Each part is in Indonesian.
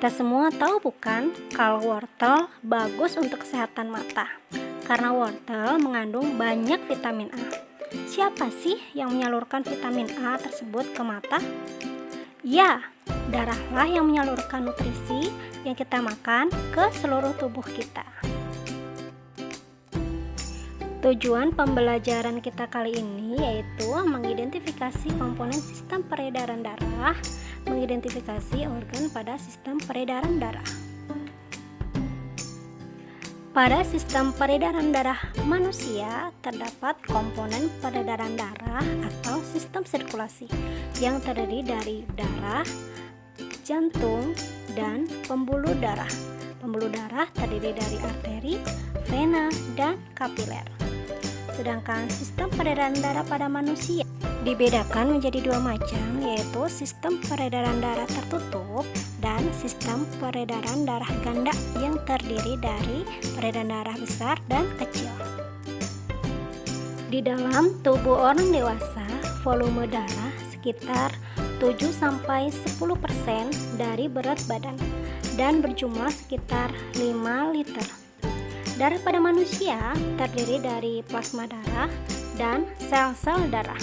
Kita semua tahu bukan kalau wortel bagus untuk kesehatan mata karena wortel mengandung banyak vitamin A. Siapa sih yang menyalurkan vitamin A tersebut ke mata? Ya, darahlah yang menyalurkan nutrisi yang kita makan ke seluruh tubuh kita. Tujuan pembelajaran kita kali ini yaitu mengidentifikasi komponen sistem peredaran darah, mengidentifikasi organ pada sistem peredaran darah. Pada sistem peredaran darah manusia terdapat komponen peredaran darah atau sistem sirkulasi yang terdiri dari darah, jantung, dan pembuluh darah. Pembuluh darah terdiri dari arteri, vena, dan kapiler. Sedangkan sistem peredaran darah pada manusia dibedakan menjadi dua macam, yaitu sistem peredaran darah tertutup dan sistem peredaran darah ganda yang terdiri dari peredaran darah besar dan kecil. Di dalam tubuh orang dewasa, volume darah sekitar 7-10% dari berat badan dan berjumlah sekitar 5 liter. Darah pada manusia terdiri dari plasma darah dan sel-sel darah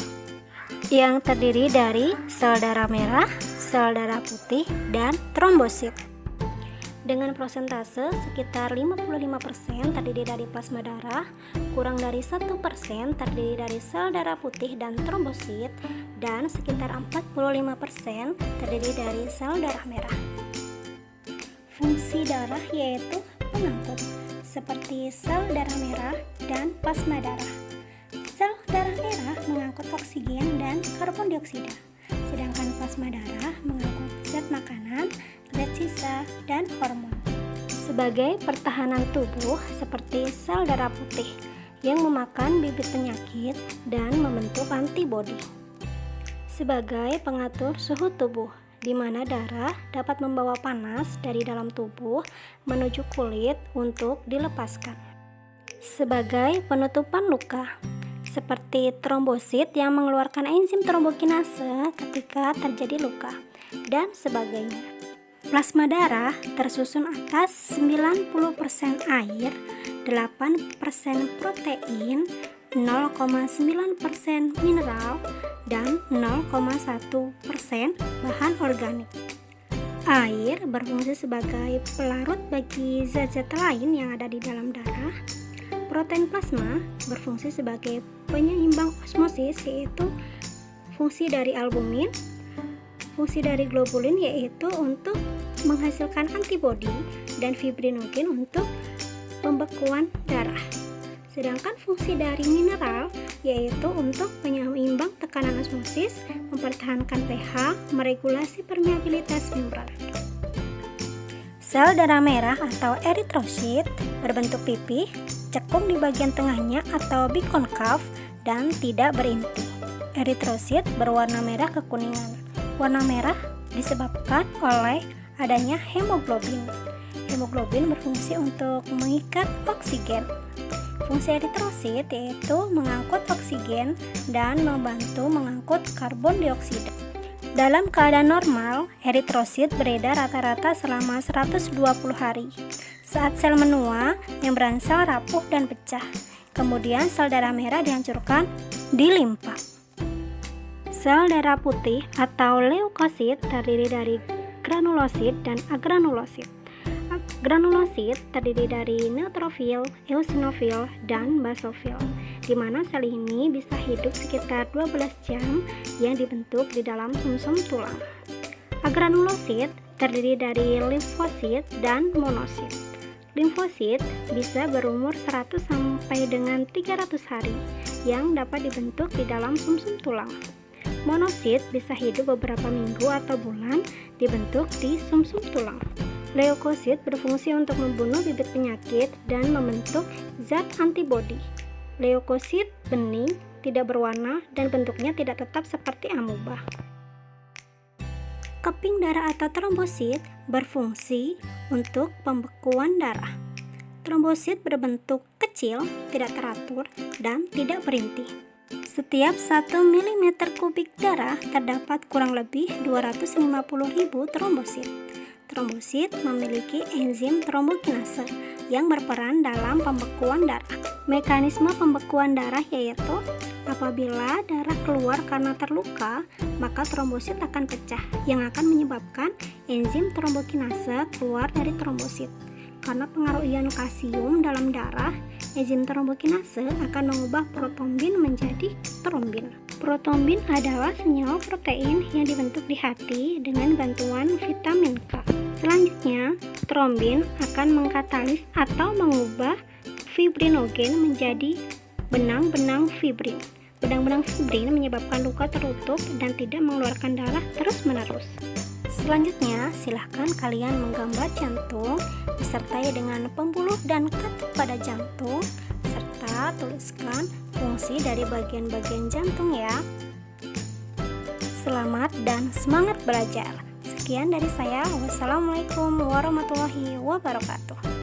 yang terdiri dari sel darah merah, sel darah putih, dan trombosit. Dengan prosentase sekitar 55% terdiri dari plasma darah, kurang dari 1% terdiri dari sel darah putih dan trombosit, dan sekitar 45% terdiri dari sel darah merah. Fungsi darah yaitu pengangkut, seperti sel darah merah dan plasma darah. Sel darah merah mengangkut oksigen dan karbon dioksida, sedangkan plasma darah mengangkut zat makanan, zat sisa, dan hormon. Sebagai pertahanan tubuh seperti sel darah putih yang memakan bibit penyakit dan membentuk antibodi. Sebagai pengatur suhu tubuh, di mana darah dapat membawa panas dari dalam tubuh menuju kulit untuk dilepaskan. Sebagai penutupan luka, seperti trombosit yang mengeluarkan enzim trombokinase ketika terjadi luka, dan sebagainya. Plasma darah tersusun atas 90% air, 8% protein, 0,9% mineral, dan 0,1% bahan organik. Air berfungsi sebagai pelarut bagi zat-zat lain yang ada di dalam darah. Protein plasma berfungsi sebagai penyeimbang osmosis, yaitu fungsi dari albumin. Fungsi dari globulin yaitu untuk menghasilkan antibodi, dan fibrinogen untuk pembekuan darah. Sedangkan fungsi dari mineral yaitu untuk penyeimbang tekanan osmosis, mempertahankan pH, meregulasi permeabilitas membran. Sel darah merah atau eritrosit berbentuk pipih, cekung di bagian tengahnya atau bikonkav, dan tidak berinti. Eritrosit berwarna merah kekuningan. Warna merah disebabkan oleh adanya hemoglobin. Hemoglobin berfungsi untuk mengikat oksigen. Fungsi eritrosit yaitu mengangkut oksigen dan membantu mengangkut karbon dioksida. Dalam keadaan normal, eritrosit beredar rata-rata selama 120 hari. Saat sel menua, membran sel rapuh dan pecah. Kemudian sel darah merah dihancurkan di limpa. Sel darah putih atau leukosit terdiri dari granulosit dan agranulosit. Granulosit terdiri dari neutrofil, eosinofil, dan basofil, di mana sel ini bisa hidup sekitar 12 jam yang dibentuk di dalam sumsum tulang. Agranulosit terdiri dari limfosit dan monosit. Limfosit bisa berumur 100 sampai dengan 300 hari yang dapat dibentuk di dalam sumsum tulang. Monosit bisa hidup beberapa minggu atau bulan dibentuk di sumsum tulang. Leukosit berfungsi untuk membunuh bibit penyakit dan membentuk zat antibodi. Leukosit bening, tidak berwarna, dan bentuknya tidak tetap seperti amuba. Keping darah atau trombosit berfungsi untuk pembekuan darah. Trombosit berbentuk kecil, tidak teratur, dan tidak berinti. Setiap 1 mm kubik darah terdapat kurang lebih 250.000 trombosit. Trombosit memiliki enzim trombokinase yang berperan dalam pembekuan darah. Mekanisme pembekuan darah yaitu apabila darah keluar karena terluka, maka trombosit akan pecah yang akan menyebabkan enzim trombokinase keluar dari trombosit. Karena pengaruh ion kalsium dalam darah, enzim trombokinase akan mengubah protombin menjadi trombin. Protombin adalah senyawa protein yang dibentuk di hati dengan bantuan vitamin K. Selanjutnya, trombin akan mengkatalis atau mengubah fibrinogen menjadi benang-benang fibrin. Benang-benang fibrin menyebabkan luka tertutup dan tidak mengeluarkan darah terus-menerus. Selanjutnya, silahkan kalian menggambar jantung disertai dengan pembuluh dan katup pada jantung, serta tuliskan fungsi dari bagian-bagian jantung ya. Selamat dan semangat belajar. Sekian dari saya. Wassalamualaikum warahmatullahi wabarakatuh.